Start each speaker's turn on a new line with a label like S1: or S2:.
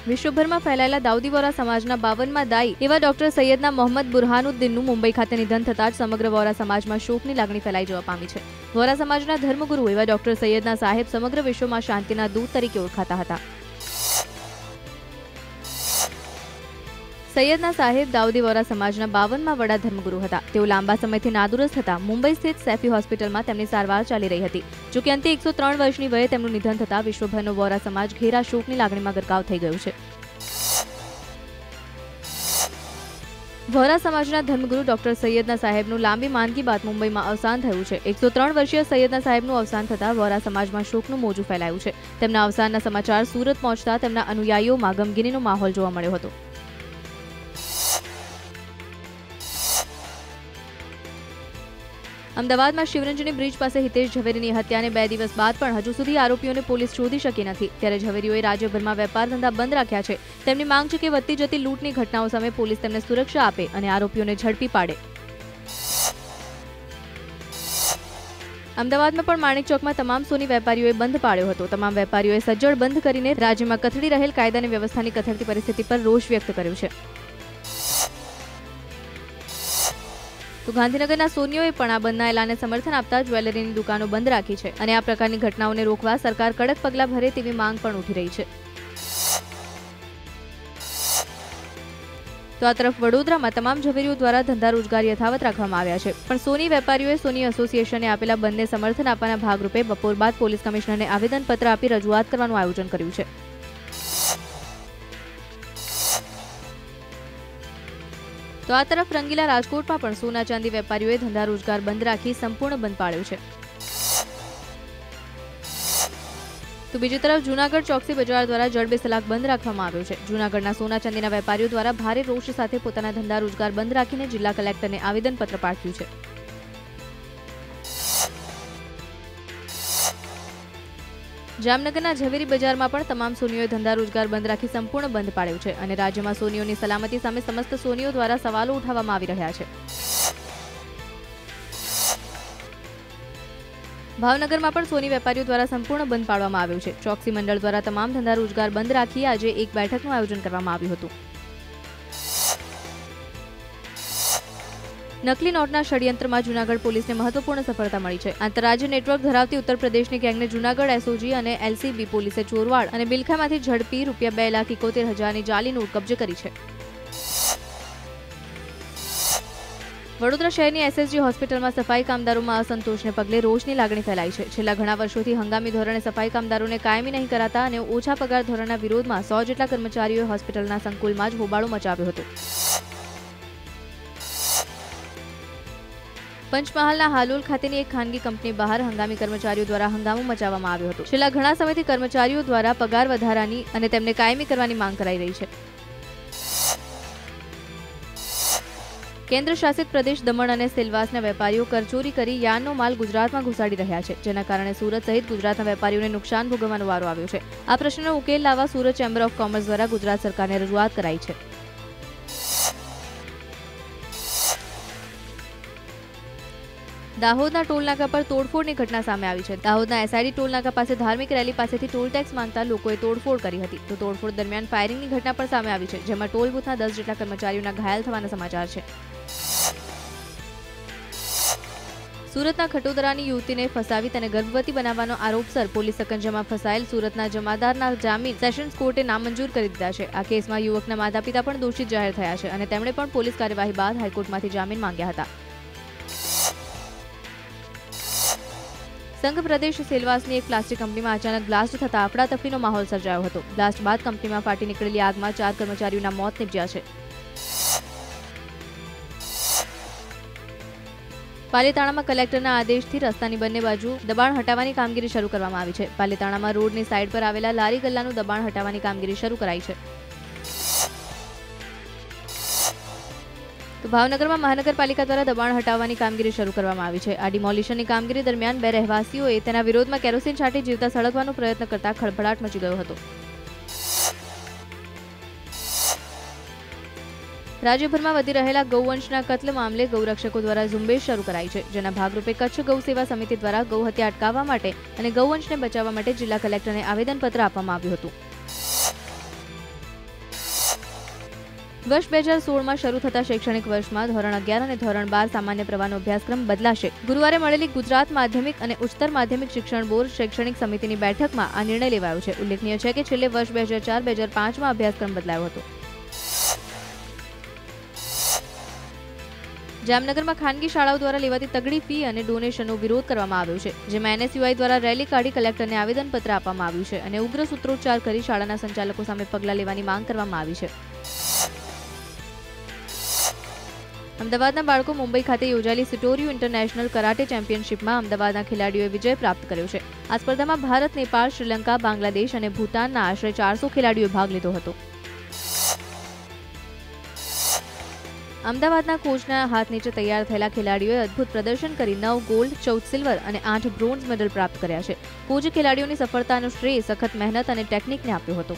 S1: વિશ્વભરમાં ફેલાયેલા દાઉદી વોરા સમાજના 52મા દાઈ એવા ડોક્ટર સૈયદના મોહમ્મદ બુરહાનુદ્દીનનું મુંબઈ ખાતે નિધન થતાં જ સમગ્ર વોરા સમાજમાં શોકની લાગણી ફેલાઈ જવા પામી છે. વોરા સમાજના ધર્મગુરુ એવા ડોક્ટર સૈયદના સાહેબ સમગ્ર વિશ્વમાં શાંતિના દૂત તરીકે ઓળખાતા હતા. સૈયદના સાહેબ દાઉદી વોરા સમાજના 52મા વડા ધર્મગુરુ હતા. તેઓ લાંબા સમયથી નાદુરસ્ત હતા. મુંબઈ સ્થિત સેફી હોસ્પિટલમાં તેમની સારવાર ચાલી રહી હતી. જોકે અંતે 103 વર્ષની વયે તેમનું નિધન થતાં વિશ્વભરનો વોરા સમાજ ઘેરા શોકની લાગણીમાં ગરકાવ થઈ ગયું છે. વોરા સમાજના ધર્મગુરુ ડોક્ટર સૈયદના સાહેબનું લાંબી માંદગી બાદ મુંબઈમાં અવસાન થયું છે. 103 વર્ષીય સૈયદના સાહેબનું અવસાન થતાં વોરા સમાજમાં શોકનું મોજું ફેલાયું છે. તેમના અવસાનના સમાચાર સુરત પહોંચતા તેમના અનુયાયીઓમાં ગમગીનીનો માહોલ જોવા મળ્યો હતો. અમદાવાદમાં શિવરંજની બ્રિજ પાસે હિતેશ ઝવેરીની હત્યાને 2 દિવસ બાદ પણ હજુ સુધી આરોપીઓને પોલીસ શોધી શકી નથી. ત્યારે ઝવેરીઓએ રાજ્યભરમાં વેપાર ધંધા બંધ રાખ્યા છે. તેમની માંગ છે કે વધતી જતી લૂંટની ઘટનાઓ સામે પોલીસ તેમને સુરક્ષા આપે અને આરોપીઓને ઝડપી પાડે. અમદાવાદમાં પણ માણેક ચોકમાં તમામ સોની વેપારીઓએ બંધ પાડ્યો હતો. તમામ વેપારીઓએ સજ્જડ બંધ કરીને રાજ્યમાં કથળી રહેલ કાયદા અને વ્યવસ્થાની કથળતી પરિસ્થિતિ પર રોષ વ્યક્ત કર્યો છે. તો ગાંધીનગરના સોનીઓએ પણ આ બંધના એલાને સમર્થન આપતા જ્વેલરીની દુકાનો બંધ રાખી છે અને આ પ્રકારની ઘટનાઓને રોકવા સરકાર કડક પગલાં ભરે તેવી માંગ પણ ઉઠી રહી છે. તો આ તરફ વડોદરામાં તમામ ઝવેરીઓ દ્વારા ધંધા રોજગાર યથાવત રાખવામાં આવ્યા છે. પણ સોની વેપારીઓએ સોની એસોસિએશને આપેલા બંધને સમર્થન આપવાના ભાગરૂપે બપોર બાદ પોલીસ કમિશનરને આવેદનપત્ર આપી રજૂઆત કરવાનું આયોજન કર્યું છે. તો આ તરફ રંગીલા રાજકોટમાં પણ સોના ચાંદી વેપારીઓએ ધંધા રોજગાર બંધ રાખી સંપૂર્ણ બંધ પાડ્યો છે. તો બીજી તરફ જૂનાગઢ ચોકસી બજાર દ્વારા જડબેસલાક બંધ રાખવામાં આવ્યો છે. જૂનાગઢના સોના ચાંદીના વેપારીઓ દ્વારા ભારે રોષ સાથે પોતાના ધંધા રોજગાર બંધ રાખીને જિલ્લા કલેક્ટરને આવેદનપત્ર પાઠવ્યું છે. જામનગરના ઝવેરી બજારમાં પણ તમામ સોનીઓએ ધંધા રોજગાર બંધ રાખી સંપૂર્ણ બંધ પાડ્યો છે અને રાજ્યમાં સોનીઓની સલામતી સામે સમસ્ત સોનીઓ દ્વારા સવાલો ઉઠાવવામાં આવી રહ્યા છે. ભાવનગરમાં પણ સોની વેપારીઓ દ્વારા સંપૂર્ણ બંધ પાડવામાં આવ્યો છે. ચોકસી મંડળ દ્વારા તમામ ધંધા રોજગાર બંધ રાખી આજે એક બેઠકનું આયોજન કરવામાં આવ્યું હતું. નકલી નોટના ષડયંત્રમાં જૂનાગઢ પોલીસને મહત્વપૂર્ણ સફળતા મળી છે. આંતરરાજ્ય નેટવર્ક ધરાવતી ઉત્તર પ્રદેશની ગેંગને જૂનાગઢ એસઓજી અને એલસીબી પોલીસે ચોરવાડ અને બિલખામાંથી ઝડપી ₹2,71,000ની જાલી નોટ કબજે કરી છે. વડોદરા શહેરની એસએસજી હોસ્પિટલમાં સફાઈ કામદારોમાં અસંતોષને પગલે રોષની લાગણી ફેલાઈ છે. છેલ્લા ઘણા વર્ષોથી હંગામી ધોરણે સફાઈ કામદારોને કાયમી નહીં કરાતા અને ઓછા પગાર ધોરણના વિરોધમાં 100 જેટલા કર્મચારીઓએ હોસ્પિટલના સંકુલમાં જ હોબાળો મચાવ્યો હતો. પંચમહાલના હાલોલ ખાતેની એક ખાનગી કંપની બહાર હંગામી કર્મચારીઓ દ્વારા હંગામો મચાવવામાં આવ્યો હતો. છેલ્લા ઘણા સમયથી કર્મચારીઓ દ્વારા પગાર વધારાની અને તેમને કાયમી કરવાની માંગ કરાઈ રહી છે. કેન્દ્ર શાસિત પ્રદેશ દમણ અને સેલવાસના વેપારીઓ કરચોરી કરી યાનનો માલ ગુજરાતમાં ઘુસાડી રહ્યા છે, જેના કારણે સુરત સહિત ગુજરાતના વેપારીઓને નુકસાન ભોગવવાનો વારો આવ્યો છે. આ પ્રશ્નનો ઉકેલ લાવવા સુરત ચેમ્બર ઓફ કોમર્સ દ્વારા ગુજરાત સરકારને રજૂઆત કરાઈ છે. દાહોદના ટોલનાકા પર તોડફોડની ઘટના સામે આવી છે. દાહોદના એસઆઈડી ટોલનાકા પાસે ધાર્મિક રેલી પાસેથી ટોલ ટેક્સ માંગતા લોકોએ તોડફોડ કરી હતી. તો તોડફોડ દરમિયાન ફાયરિંગની ઘટના પણ સામે આવી છે, જેમાં ટોલ બૂથના 10 જેટલા કર્મચારીઓના ઘાયલ થવાના સમાચાર છે. સુરતના ખટોદરાની યુવતીને ફસાવી તેને ગર્ભવતી બનાવવાનો આરોપસર પોલીસ સકંજામાં ફસાયેલ સુરતના જમાદારના જામીન સેશન્સ કોર્ટે નામંજૂર કરી દીધા છે. આ કેસમાં યુવકના માતાપિતા પણ દોષિત જાહેર થયા છે અને તેમણે પણ પોલીસ કાર્યવાહી બાદ હાઈકોર્ટમાંથી જામીન માંગ્યા હતા. સંઘ પ્રદેશ સેલવાસની એક પ્લાસ્ટિક કંપનીમાં અચાનક બ્લાસ્ટ થતા અફડાતફડીનો માહોલ સર્જાયો હતો. બ્લાસ્ટ બાદ કંપનીમાં ફાટી નીકળેલી આગમાં 4 કર્મચારીઓના મોત નીપજ્યા છે. પાલીતાણામાં કલેક્ટરના આદેશથી રસ્તાની બંને બાજુ દબાણ હટાવવાની કામગીરી શરૂ કરવામાં આવી છે. પાલીતાણામાં રોડની સાઇડ પર આવેલા લારી ગલ્લાનું દબાણ હટાવવાની કામગીરી શરૂ કરાઈ છે. તો ભાવનગરમાં મહાનગરપાલિકા દ્વારા દબાણ હટાવવાની કામગીરી શરૂ કરવામાં આવી છે. આ ડિમોલિશનની કામગીરી દરમિયાન 2 રહેવાસીઓએ તેના વિરોધમાં કેરોસીન છાંટી જીવતા સળગવાનો પ્રયત્ન કરતા ખળભળાટ મચી ગયો હતો. રાજ્યભરમાં વધી રહેલા ગૌવંશના કત્લ મામલે ગૌરક્ષકો દ્વારા ઝુંબેશ શરૂ કરાઈ છે, જેના ભાગરૂપે કચ્છ ગૌ સેવા સમિતિ દ્વારા ગૌહત્યા અટકાવવા માટે અને ગૌવંશને બચાવવા માટે જિલ્લા કલેક્ટરને આવેદનપત્ર આપવામાં આવ્યું હતું. વર્ષ 2016માં શરૂ થતા શૈક્ષણિક વર્ષમાં ધોરણ 11 અને ધોરણ 12 સામાન્ય પ્રવાહનો અભ્યાસક્રમ બદલાશે. ગુરુવારે મળેલી ગુજરાત માધ્યમિક અને ઉચ્ચતર માધ્યમિક શિક્ષણ બોર્ડ શૈક્ષણિક સમિતિની બેઠકમાં આ નિર્ણય લેવાયો છે. ઉલ્લેખનીય છે કે છેલ્લે વર્ષ 2004-2005માં અભ્યાસક્રમ બદલાયો હતો. જામનગરમાં ખાનગી શાળાઓ દ્વારા લેવાતી તગડી ફી અને ડોનેશનનો વિરોધ કરવામાં આવ્યો છે, જેમાં NSUI દ્વારા રેલી કાઢી કલેક્ટરને આવેદનપત્ર આપવામાં આવ્યું છે અને ઉગ્ર સૂત્રોચ્ચાર કરી શાળાના સંચાલકો સામે પગલાં લેવાની માંગ કરવામાં આવી છે. અમદાવાદના બાળકો મુંબઈ ખાતે યોજાયેલી સિટોરિયો ઇન્ટરનેશનલ કરાટે ચેમ્પિયનશિપમાં અમદાવાદના ખેલાડીઓએ વિજય પ્રાપ્ત કર્યો છે. આ સ્પર્ધામાં ભારત, નેપાળ, શ્રીલંકા, બાંગ્લાદેશ અને ભૂટાનના આશરે 400 ખેલાડીઓએ ભાગ લીધો હતો. અમદાવાદના કોચના હાથ નીચે તૈયાર થયેલા ખેલાડીઓએ અદભુત પ્રદર્શન કરી 9 ગોલ્ડ, 14 સિલ્વર અને 8 બ્રોન્ઝ મેડલ પ્રાપ્ત કર્યા છે. કોચે ખેલાડીઓની સફળતાનો શ્રેય સખત મહેનત અને ટેકનિકને આપ્યો હતો.